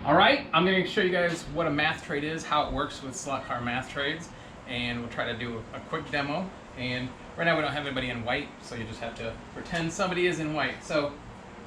Alright, I'm going to show you guys what a math trade is, how it works with slot car math trades, and we'll try to do a quick demo. And right now we don't have anybody in white, so you just have to pretend somebody is in white. So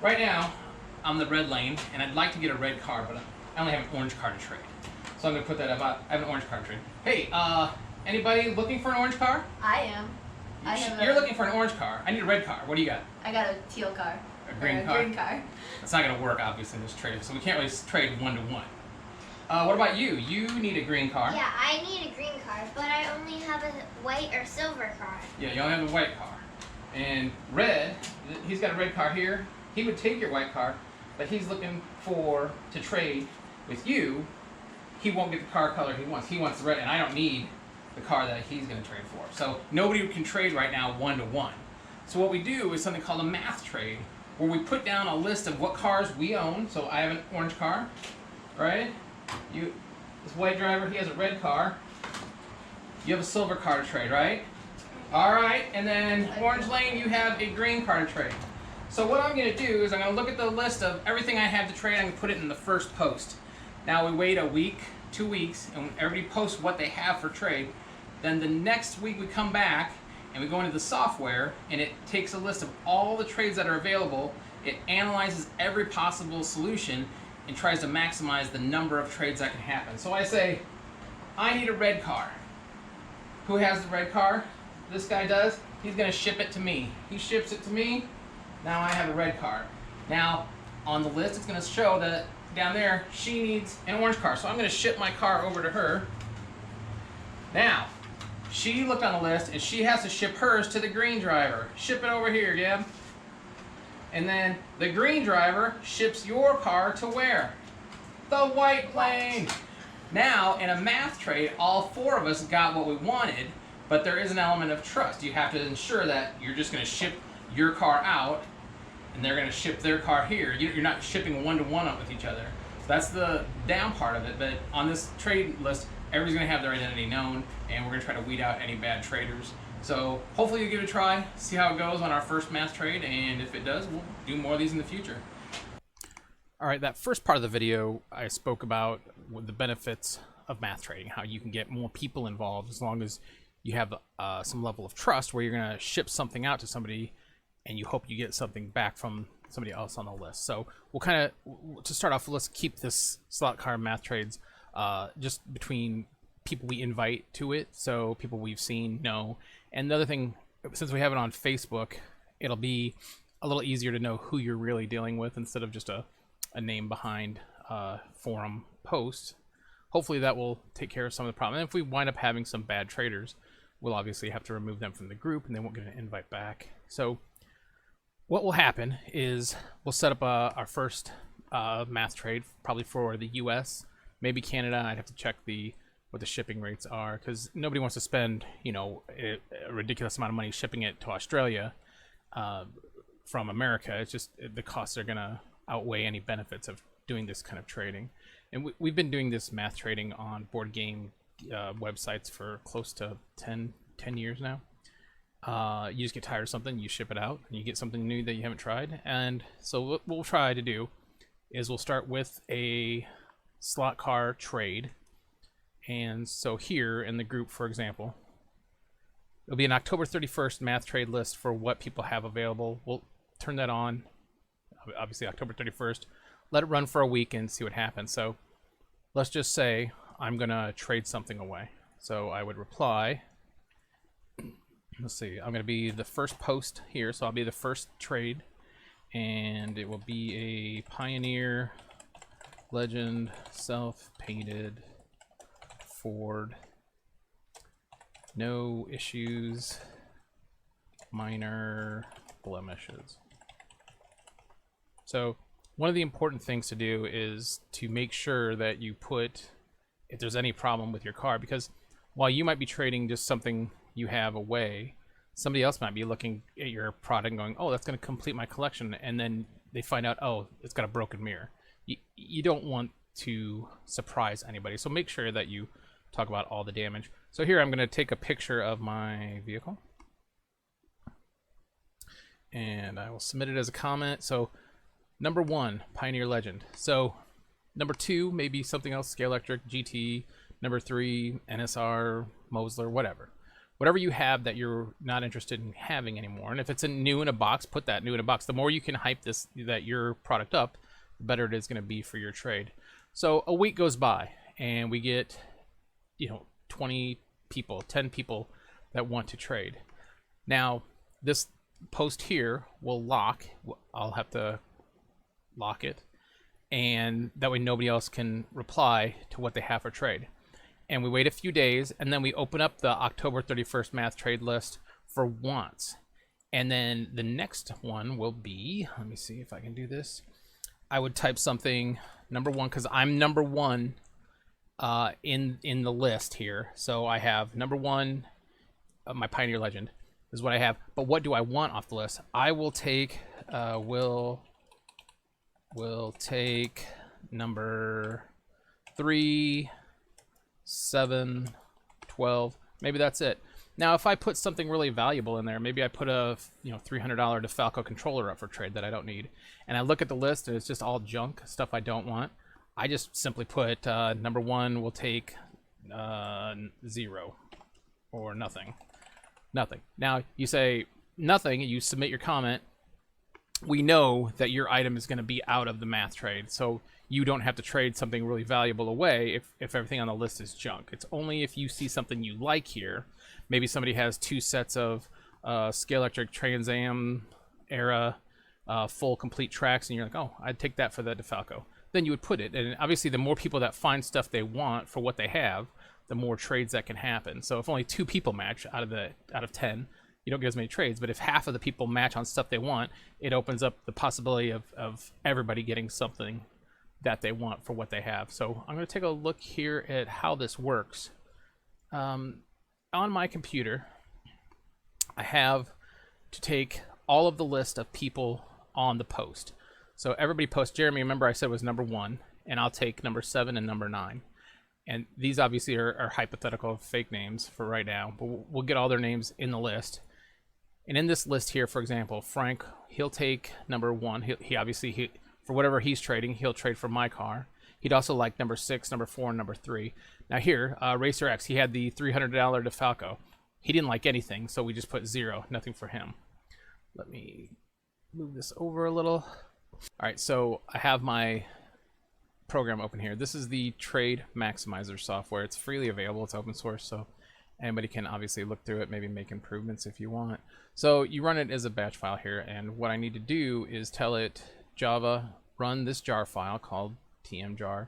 right now I'm the red lane, and I'd like to get a red car, but I only have an orange car to trade. So I'm going to put that up. I have an orange car to trade. Hey, anybody looking for an orange car? I am. You're looking for an orange car. I need a red car. What do you got? I got a teal car. A green car? Green car. It's not going to work, obviously, in this trade, so we can't really trade one-to-one. What about you? You need a green car. Yeah, I need a green car, but I only have a white or silver car. Yeah, you only have a white car. And red, he's got a red car here. He would take your white car, but he's looking to trade with you. He won't get the car color he wants. He wants the red, and I don't need the car that he's going to trade for. So nobody can trade right now one-to-one. So what we do is something called a math trade, where we put down a list of what cars we own. So I have an orange car, right? This white driver, he has a red car. You have a silver car to trade, right? All right, and then orange lane, you have a green car to trade. So what I'm going to do is I'm going to look at the list of everything I have to trade. I'm going to put it in the first post. Now we wait a week, 2 weeks, and when everybody posts what they have for trade. Then the next week we come back and we go into the software, and it takes a list of all the trades that are available. It analyzes every possible solution and tries to maximize the number of trades that can happen. So I say, I need a red car. Who has the red car? This guy does. He's going to ship it to me. He ships it to me. Now I have a red car. Now on the list, it's going to show that down there she needs an orange car. So I'm going to ship my car over to her. Now, she looked on the list, and she has to ship hers to the green driver. Ship it over here, Gab. And then the green driver ships your car to where? The white lane. Now, in a math trade, all four of us got what we wanted, but there is an element of trust. You have to ensure that you're just going to ship your car out, and they're going to ship their car here. You're not shipping one-to-one up with each other. So that's the down part of it. But on this trade list, everybody's going to have their identity known, and we're going to try to weed out any bad traders. So hopefully you give it a try, see how it goes on our first math trade, and if it does, we'll do more of these in the future. All right, that first part of the video, I spoke about the benefits of math trading, how you can get more people involved as long as you have some level of trust where you're going to ship something out to somebody and you hope you get something back from somebody else on the list. So we'll kind of, to start off, let's keep this slot car math trades just between people we invite to it, so people we've seen know. And the other thing, since we have it on Facebook, it'll be a little easier to know who you're really dealing with instead of just a name behind forum post. Hopefully that will take care of some of the problem. And if we wind up having some bad traders, we'll obviously have to remove them from the group, and they won't get an invite back. So what will happen is we'll set up our first math trade, probably for the US, maybe Canada. I'd have to check what the shipping rates are, because nobody wants to spend, you know, a ridiculous amount of money shipping it to Australia from America. It's just the costs are gonna outweigh any benefits of doing this kind of trading. And we've been doing this math trading on board game websites for close to 10 years now. You just get tired of something, you ship it out, and you get something new that you haven't tried. And so what we'll try to do is we'll start with a slot car trade. And so here in the group, for example, it'll be an October 31st math trade list for what people have available. We'll turn that on, obviously October 31st, let it run for a week and see what happens. So let's just say I'm gonna trade something away. So I would reply, let's see, I'm gonna be the first post here, so I'll be the first trade, and it will be a Pioneer Legend self-painted Ford, no issues, minor blemishes. So one of the important things to do is to make sure that you put if there's any problem with your car, because while you might be trading just something you have away, somebody else might be looking at your product and going, oh, that's going to complete my collection, and then they find out, oh, it's got a broken mirror. You don't want to surprise anybody, so make sure that you talk about all the damage. So here I'm going to take a picture of my vehicle, and I will submit it as a comment. So number 1, Pioneer Legend. So Number 2, maybe something else, Scalextric, GT. Number 3, NSR, Mosler, whatever. Whatever you have that you're not interested in having anymore. And if it's a new in a box, put that new in a box. The more you can hype that your product up, the better it is going to be for your trade. So a week goes by and we get, 20 people, 10 people that want to trade. Now, this post here will lock. I'll have to lock it, and that way nobody else can reply to what they have for trade. And we wait a few days, and then we open up the October 31st math trade list for once. And then the next one will be, let me see if I can do this. I would type something number 1, because I'm number 1 in the list here. So I have number 1, my Pioneer Legend is what I have. But what do I want off the list? I will take, will take number 3, 7, 12. Maybe that's it. Now, if I put something really valuable in there, maybe I put a $300 DeFalco controller up for trade that I don't need, and I look at the list and it's just all junk, stuff I don't want, I just simply put number 1 will take 0 or nothing. Nothing. Now, you say nothing, you submit your comment. We know that your item is going to be out of the math trade, so you don't have to trade something really valuable away if everything on the list is junk. It's only if you see something you like here. Maybe somebody has 2 sets of Scalextric Trans Am era full complete tracks, and you're like, oh, I'd take that for the DeFalco. Then you would put it. And obviously, the more people that find stuff they want for what they have, the more trades that can happen. So if only 2 people match out of 10, you don't get as many trades. But if half of the people match on stuff they want, it opens up the possibility of everybody getting something that they want for what they have. So I'm going to take a look here at how this works. On my computer, I have to take all of the list of people on the post. So everybody posts. Jeremy, remember I said was number 1, and I'll take number 7 and number 9. And these obviously are hypothetical fake names for right now, but we'll get all their names in the list. And in this list here, for example, Frank, he'll take number 1. He obviously, for whatever he's trading, he'll trade for my car. He'd also like number 6, number 4, and number 3. Now here, Racer X, he had the $300 DeFalco. He didn't like anything, so we just put 0, nothing for him. Let me move this over a little. All right, so I have my program open here. This is the Trade Maximizer software. It's freely available. It's open source, so anybody can obviously look through it, maybe make improvements if you want. So you run it as a batch file here, and what I need to do is tell it, Java, run this jar file called tmjar,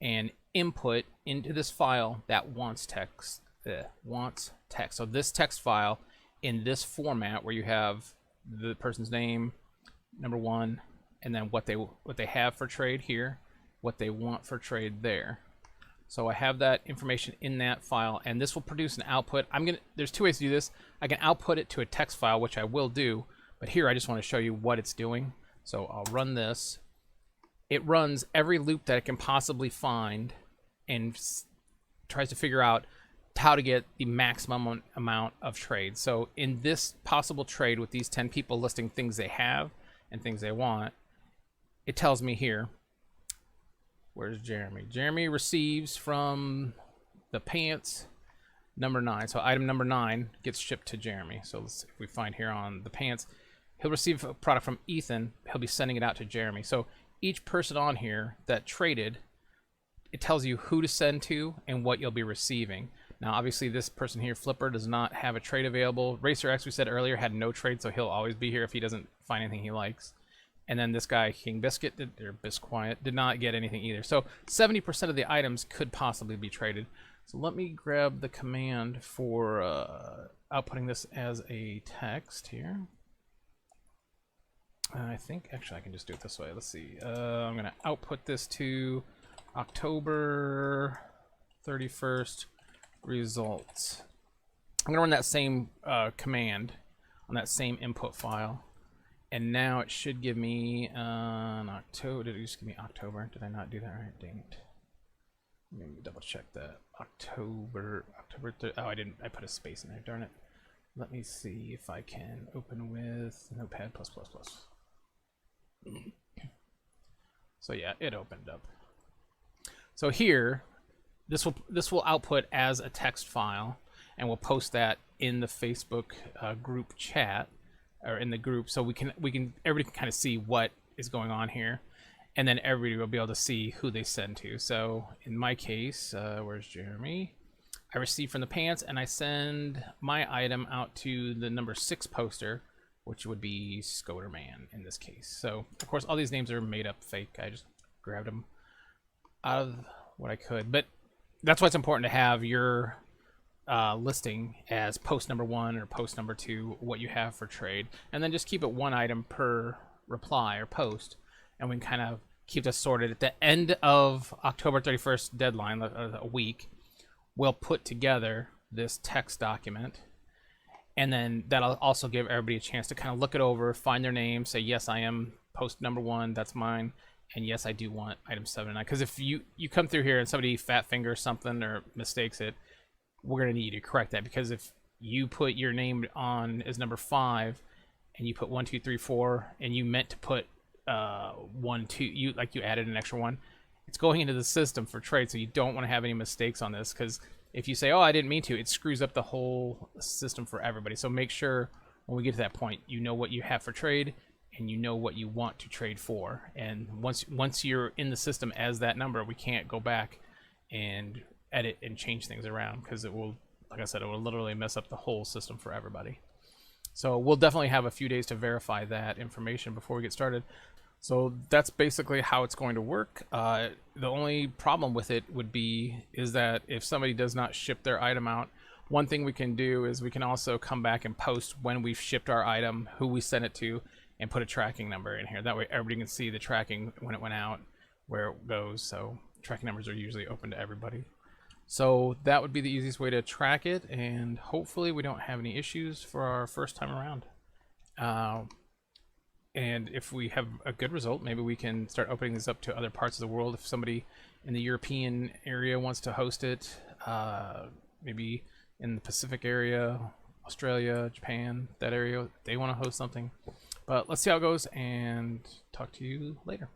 and input into this file that wants text. So this text file in this format where you have the person's name, number 1, and then what they have for trade here, what they want for trade there. So I have that information in that file, and this will produce an output. There's 2 ways to do this. I can output it to a text file, which I will do, but here I just want to show you what it's doing. So I'll run this. It runs every loop that it can possibly find and tries to figure out how to get the maximum amount of trade. So in this possible trade with these 10 people listing things they have and things they want, it tells me here, where's Jeremy? Jeremy receives from the pants number 9. So item number 9 gets shipped to Jeremy. So if we find here on the pants, he'll receive a product from Ethan. He'll be sending it out to Jeremy. So each person on here that traded, it tells you who to send to and what you'll be receiving. Now, obviously, this person here, Flipper, does not have a trade available. Racer X, we said earlier, had no trade, so he'll always be here if he doesn't find anything he likes. And then this guy, King Biscuit, or Bisquiet, did not get anything either. So 70% of the items could possibly be traded. So let me grab the command for outputting this as a text here. I think, actually, I can just do it this way. Let's see. I'm going to output this to October 31st results. I'm going to run that same command on that same input file. And now it should give me an October. Did it just give me October? Did I not do that right? Dang it. Let me double check that. October 3rd. Oh, I didn't. I put a space in there. Darn it. Let me see if I can open with Notepad++. So yeah, it opened up. So here, this will output as a text file, and we'll post that in the Facebook group chat, or in the group, so everybody can kind of see what is going on here, and then everybody will be able to see who they send to. So in my case, where's Jeremy? I receive from the pants, and I send my item out to the number 6 poster, which would be Scoterman in this case. So of course all these names are made up fake. I just grabbed them out of what I could, but that's why it's important to have your listing as post number 1 or post number 2, what you have for trade, and then just keep it 1 item per reply or post, and we can kind of keep this sorted. At the end of October 31st deadline, a week, we'll put together this text document, and then that'll also give everybody a chance to kind of look it over, find their name, say, yes, I am post number 1, that's mine, and yes, I do want item 7 and 9. Because if you come through here and somebody fat fingers something or mistakes it, we're going to need you to correct that. Because if you put your name on as number 5 and you put 1, 2, 3, 4, and you meant to put 1, 2, you added an extra 1, it's going into the system for trade. So you don't want to have any mistakes on this, because if you say, oh, I didn't mean to, it screws up the whole system for everybody. So make sure when we get to that point, you know what you have for trade and you know what you want to trade for. And once you're in the system as that number, we can't go back and edit and change things around, because it will, like I said, it will literally mess up the whole system for everybody. So we'll definitely have a few days to verify that information before we get started. So that's basically how it's going to work. The only problem with it is that if somebody does not ship their item out, one thing we can do is we can also come back and post when we've shipped our item, who we sent it to, and put a tracking number in here. That way everybody can see the tracking when it went out, where it goes. So tracking numbers are usually open to everybody. So that would be the easiest way to track it, and hopefully we don't have any issues for our first time around. And if we have a good result, maybe we can start opening this up to other parts of the world. If somebody in the European area wants to host it, maybe in the Pacific area, Australia, Japan, that area, they want to host something. But let's see how it goes, and talk to you later.